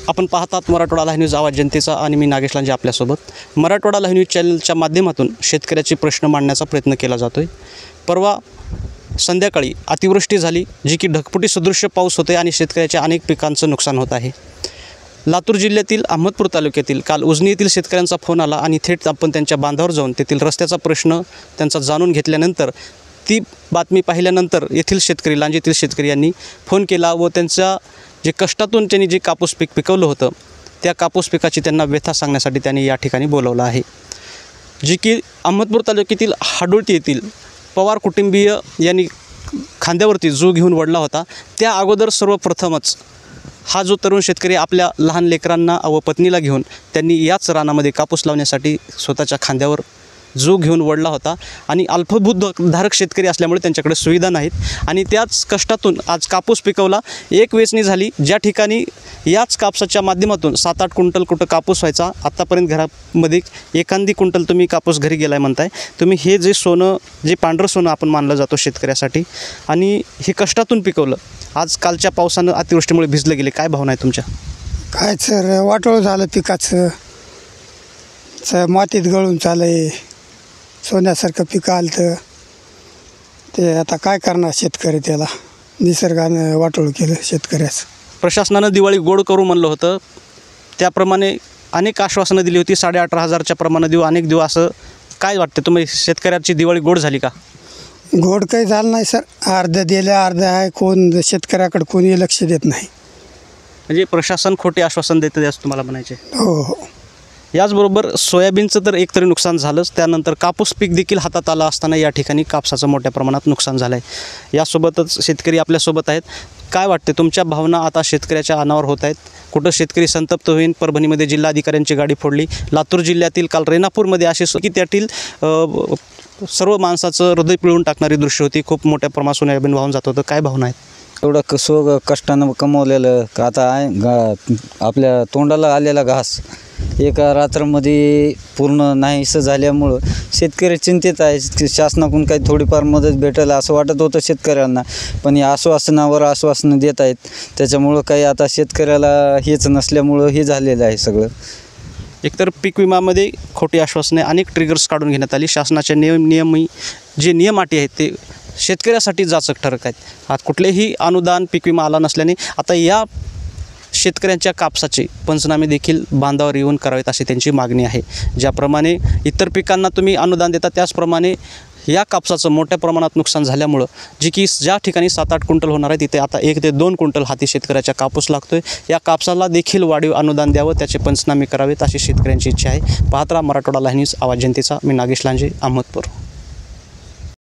आपण पाहतात Marathwada live news आवाज जनतेचा आणि मी नागेश लांजे आपल्यासोबत मराठवाडा लाईव्ह न्यूज चॅनलच्या माध्यमातून शेतकऱ्याचे प्रश्न मांडण्याचा प्रयत्न केला जातो आहे। परवा संध्याकाळी अतिवृष्टी झाली जी की ढगफुटी सदृश्य पाऊस होते आणि शेतकऱ्याच्या अनेक पिकांचं नुकसान होत आहे। लातूर जिल्ह्यातील अहमदपूर तालुक्यातील काल उजनी येथील शेतकऱ्यांचा फोन आला आणि थेट आपण त्यांच्या बांधावर जाऊन तेथील रस्त्याचा प्रश्न त्यांचा जाणून घेतल्यानंतर ती बातमी पाहिल्यानंतर येथील शेतकरी लांजेतील शेतकरी यांनी फोन केला व त्यांच्या जे कष्टातून त्यांनी जे कापूस पीक पिकवलं होतं त्या कापूस पिकाची त्यांना व्यथा सांगण्यासाठी त्यांनी या ठिकाणी बोलावलं आहे। जी की अहमदपूर तालुक्यातील हाडोळती येथील पवार कुटुंबीय यांनी खांद्यावरती जो घेऊन वडला होता त्या अगोदर सर्वप्रथमच हा जो तरुण शेतकरी आपल्या लहान लेकरांना व पत्नीला घेऊन त्यांनी याच रानामध्ये कापूस लावण्यासाठी स्वतःच्या खांद्यावर जो घेऊन वडला होता आणि अल्पभूधारक शेतकरी असल्यामुळे त्यांच्याकडे सुविधा नाहीत आणि त्याच कष्टातून आज कापूस पिकवला। एक वेचणी झाली ज्या ठिकाणी याच कापसाच्या माध्यमातून 7-8 क्विंटल कुठं कापूस व्हायचा, आत्तापर्यंत घरामध्ये एखादी क्विंटल तुम्ही कापूस घरी गेलाय म्हणताय तुम्ही। हे जे सोनं जे पांढरं सोनं आपण मानलं जातो शेतकऱ्यासाठी आणि हे कष्टातून पिकवलं, आज कालच्या पावसानं अतिवृष्टीमुळे भिजलं गेले, काय भावना आहे तुमच्या? काय सर वाटोळ झालं पिकाचं, मातीत गळून चालय, सोन्यासारखं पीक आलं तर ते आता काय करणार शेतकरी, त्याला निसर्गानं वाटोळ केलं शेतकऱ्याचं। प्रशासनानं दिवाळी गोड करू म्हणलं होतं त्याप्रमाणे अनेक आश्वासनं दिली होती, 18,500च्या प्रमाणे देऊ अनेक देऊ, असं काय वाटतं तुम्ही शेतकऱ्याची दिवाळी गोड झाली का? गोड काही झालं नाही सर, अर्ध दिलं अर्ध आहे, कोण शेतकऱ्याकडे कोणी लक्ष देत नाही। म्हणजे प्रशासन खोटे आश्वासन देतं असं तुम्हाला म्हणायचे? हो हो। याचबरोबर सोयाबीनचं तर एकतरी नुकसान झालंच, त्यानंतर कापूस पीक देखील हातात आलं असताना या ठिकाणी कापसाचं मोठ्या प्रमाणात नुकसान झालं आहे। यासोबतच शेतकरी आपल्यासोबत आहेत, काय वाटते तुमच्या भावना आता शेतकऱ्याच्या अनावर होत आहेत? कुठं शेतकरी संतप्त होईल? परभणीमध्ये जिल्हाधिकाऱ्यांची गाडी फोडली, लातूर जिल्ह्यातील काल रेणापूरमध्ये असे की त्यातील सर्व माणसाचं हृदय पिळून टाकणारी दृश्य होती, खूप मोठ्या प्रमाणात सोयाबीन वाहून जात होतं, काय भावना आहेत? एवढं कष्टानं कमवलेलं आता आहे आपल्या तोंडाला आलेला घास एका रात्रामध्ये पूर्ण नाहीसं झाल्यामुळं शेतकरी चिंतित आहे। शासनाकडून काही थोडीफार मदत भेटेल असं वाटत होतं शेतकऱ्यांना, पण या आश्वासनावर आश्वासनं देत आहेत, त्याच्यामुळं काही आता शेतकऱ्याला हेच नसल्यामुळं हे झालेलं आहे सगळं। एकतर पीक विम्यामध्ये खोटी आश्वासने अनेक ट्रिगर्स काढून घेण्यात आली, शासनाच्या जे नियम अटी आहेत ते शेतकऱ्यासाठी जाचक ठरत आहेत। आज कुठलेही अनुदान पीक विमा आला नसल्याने आता या शेतकऱ्यांच्या कापसाचे पंचनामे देखील बांधावर येऊन करावेत अशी त्यांची मागणी आहे। ज्याप्रमाणे इतर पिकांना तुम्ही अनुदान देता त्याचप्रमाणे या कापसाचं मोठ्या प्रमाणात नुकसान झाल्यामुळं जी की ज्या ठिकाणी 7-8 क्विंटल होणार आहे तिथे आता 1 ते 2 क्विंटल हाती शेतकऱ्याच्या कापूस लागतोय। या कापसाला देखील वाढीव अनुदान द्यावं, त्याचे पंचनामे करावेत अशी शेतकऱ्यांची इच्छा आहे। पाहत राहा मराठवाडा लाईव्ह न्यूज आवाज जनतेचा, मी नागेश लांजे, अहमदपूर।